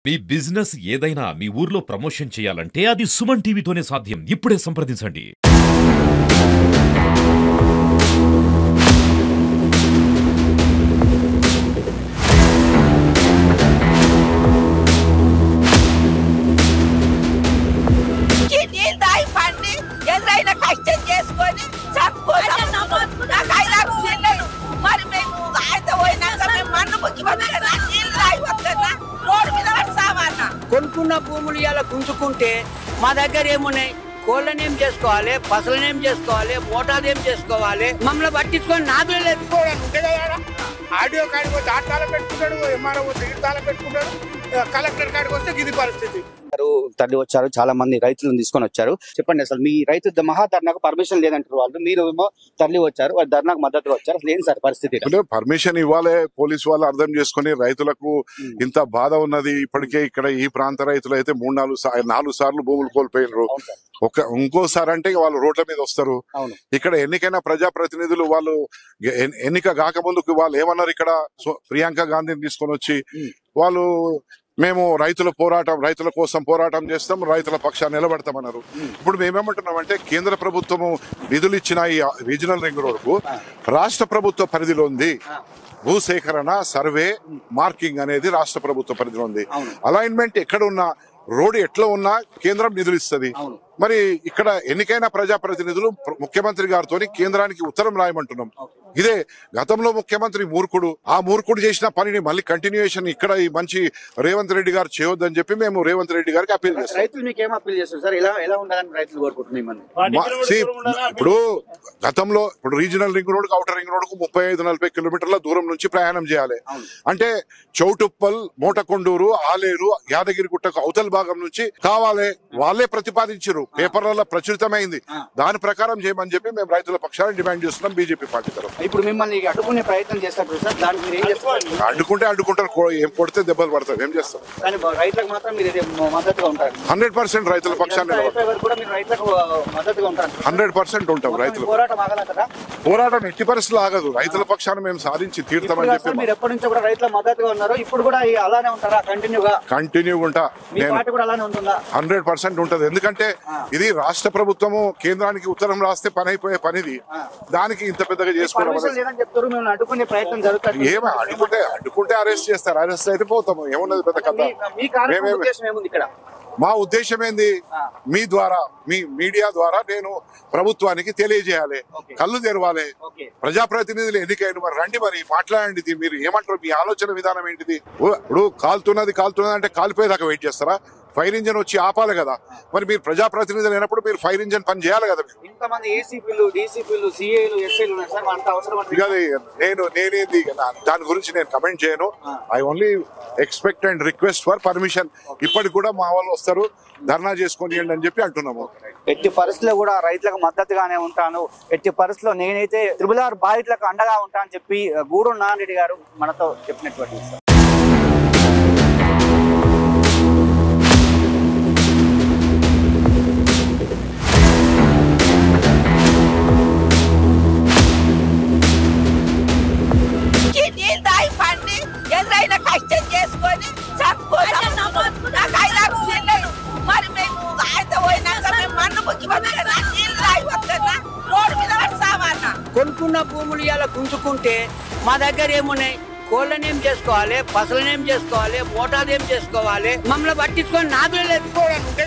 మీ business ఏదైనా మీ ఊర్లో promotion చేయాలంటే అది సుమన్ టీవీతోనే సాధ్యం. ఇప్పుడే సంప్రదించండి. కొనుక్కున్న భూములు ఇలా గుంజుకుంటే మా దగ్గర ఏమున్నాయి? కోళ్ళనేం చేసుకోవాలి, పసలనేం చేసుకోవాలి, మోటార్నేం చేసుకోవాలి, మమ్మల్ని పట్టించుకొని నాదులు ఎత్తుకోవడానికి ఉంటే ఆడియో కాడికి వచ్చి ఆటాల పెట్టుకుంటాడు, ఎంఆర్ఓ తీర్థాల పెట్టుకుంటాడు, కలెక్టర్ కాడికి వస్తే గిది పరిస్థితి. తరలి వచ్చారు, చాలా మంది రైతులను తీసుకొని వచ్చారు. చెప్పండి, అసలు మీ రైతు మహాధర్నాకు పర్మిషన్ లేదంటారు వాళ్ళు, మీరు ఏమో తరలి వచ్చారు, వాళ్ళు ధర్నాకు మద్దతుగా వచ్చారు. అసలు ఏం సార్ పరిస్థితి? పర్మిషన్ ఇవ్వాలి, పోలీసు వాళ్ళు అర్థం చేసుకుని రైతులకు ఇంత బాధ ఉన్నది. ఇప్పటికే ఇక్కడ ఈ ప్రాంత రైతులు అయితే 3-4 సార్లు భూములు కోల్పోయినారు. ఇంకోసారి అంటే వాళ్ళు రోడ్ల మీద వస్తారు. ఇక్కడ ఎన్నికైన ప్రజాప్రతినిధులు వాళ్ళు ఎన్నిక కాకముందుకు వాళ్ళు ఏమన్నారు, ఇక్కడ ప్రియాంక గాంధీని తీసుకొని వచ్చి వాళ్ళు మేము రైతుల కోసం పోరాటం చేస్తాం, రైతుల పక్షాన్ని నిలబడతామన్నారు. ఇప్పుడు మేమేమంటున్నామంటే కేంద్ర ప్రభుత్వము నిధులు ఇచ్చిన ఈ రీజనల్ రింగ్ రోడ్ కు రాష్ట్ర ప్రభుత్వ పరిధిలో ఉంది. భూసేకరణ, సర్వే, మార్కింగ్ అనేది రాష్ట్ర ప్రభుత్వ పరిధిలో ఉంది. అలైన్మెంట్ ఎక్కడ ఉన్నా, రోడ్డు ఎట్లా ఉన్నా కేంద్రం నిధులు ఇస్తుంది. మరి ఇక్కడ ఎన్నికైన ప్రజాప్రతినిధులు ముఖ్యమంత్రి గారితో కేంద్రానికి ఉత్తరం రాయమంటున్నాం. ఇదే గతంలో ముఖ్యమంత్రి మూర్ఖుడు, ఆ మూర్ఖుడు చేసిన పనిని మళ్ళీ కంటిన్యూయేషన్ ఇక్కడ ఈ మంచి రేవంత్ రెడ్డి గారు చేయొద్దని చెప్పి మేము రేవంత్ రెడ్డి గారికి అప్పీల్ చేస్తాం. రైతులు మీకు ఏం అప్పీల్ చేస్తారు సార్? ఎలా ఉండాలని రైతులు కోరుకుంటున్నాం? ఇప్పుడు గతంలో regional ring road, outer ring road కు 35-40 కిలోమీటర్ల దూరం నుంచి ప్రయాణం చేయాలి. అంటే చౌటుప్పల్, మోటకొండూరు, ఆలేరు, యాదగిరిగుట్టకు అవతల భాగం నుంచి కావాలి. వాళ్ళే ప్రతిపాదించారు, పేపర్లలో ప్రచురితమైంది. దాని ప్రకారం చేయమని చెప్పి మేము రైతుల పక్షాన్ని డిమాండ్ చేస్తున్నాం బీజేపీ పార్టీ తరఫున. ఇప్పుడు మిమ్మల్ని అడ్డుకునే ప్రయత్నం చేస్తారు సార్, దానికి మీరు ఏం చేస్తారు? అడ్డుకుంటారు, ఏం కొడితే దెబ్బలు పడతారు, ఏం చేస్తారు? కానీ రైతులకు మాత్రం మీరు మద్దతుగా ఉంటారు. 100% రైతుల పక్షాన్ని 100% ఉంటాం. రైతులు పోరాటం ఎట్టి పరిస్థితులు ఆగదు. రైతుల పక్షాన్ని మేము సాధించి తీర్థమని చెప్పి. మీరు ఎప్పటి నుంచో కూడా రైతుల మద్దతుగా ఉన్నారు, ఇప్పుడు కూడా అలానే ఉంటారా? కంటిన్యూగా ఉంటా. 100% ఉంటది. ఎందుకంటే ఇది రాష్ట్ర ప్రభుత్వము కేంద్రానికి ఉత్తరం రాస్తే పని అయిపోయే పనిది. దానికి ఇంత పెద్దగా చేసుకోవడం ఏమో. అడ్డుకుంటే అరెస్ట్ చేస్తారు, అరెస్ట్ అయితే పోతాము. ఏమున్నది పెద్ద కథ. మా ఉద్దేశం ఏంది, మీ ద్వారా, మీ మీడియా ద్వారా నేను ప్రభుత్వానికి తెలియజేయాలి, కళ్ళు తెరవాలి. ప్రజాప్రతినిధులు ఎన్నికైన మరి రండి, మరి మాట్లాడండి. మీరు ఏమంటారు? మీ ఆలోచన విధానం ఏంటిది? ఇప్పుడు కాలుతున్నది అంటే కాలిపోయేదాకా వెయిట్ చేస్తారా? ఫైర్ ఇంజన్ వచ్చి ఆపాలి కదా. మరి మీరు ప్రజాప్రతినిధులు అయినప్పుడు మీరు ఫైర్ ఇంజన్ పని చేయాలి కదా. నేనేది దాని గురించి నేను కమెంట్ చేయను. I only expect and request for permission. ఇప్పటికి కూడా మా వాళ్ళు వస్తారు, ధర్నా చేసుకొని అని చెప్పి అంటున్నాము. ఎట్టి పరిస్థితుల్లో కూడా రైతులకు మద్దతుగానే ఉంటాను, ఎట్టి పరిస్థితుల్లో నేనైతే RRR బాధితులకు అండగా ఉంటా అని చెప్పి గూడూరు నారాయణ గారు మనతో చెప్పినటువంటి. కొనుక్కున్న భూములు ఇలా గుంజుకుంటే మా దగ్గర ఏమున్నాయి? కోళ్ళనేం చేసుకోవాలి, పసలనేం చేసుకోవాలి, మోటార్నేం చేసుకోవాలి, మమ్మల్ని పట్టించుకొని నాదులు ఎత్తుకోవడానికి ఉంటే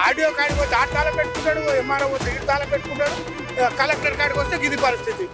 ఆడియో కాడికి వచ్చి ఆటాల పెట్టుకుంటాడు, ఎంఆర్ఓ తీర్థాల పెట్టుకుంటాడు, కలెక్టర్ కాడికి వస్తే గిది పరిస్థితి.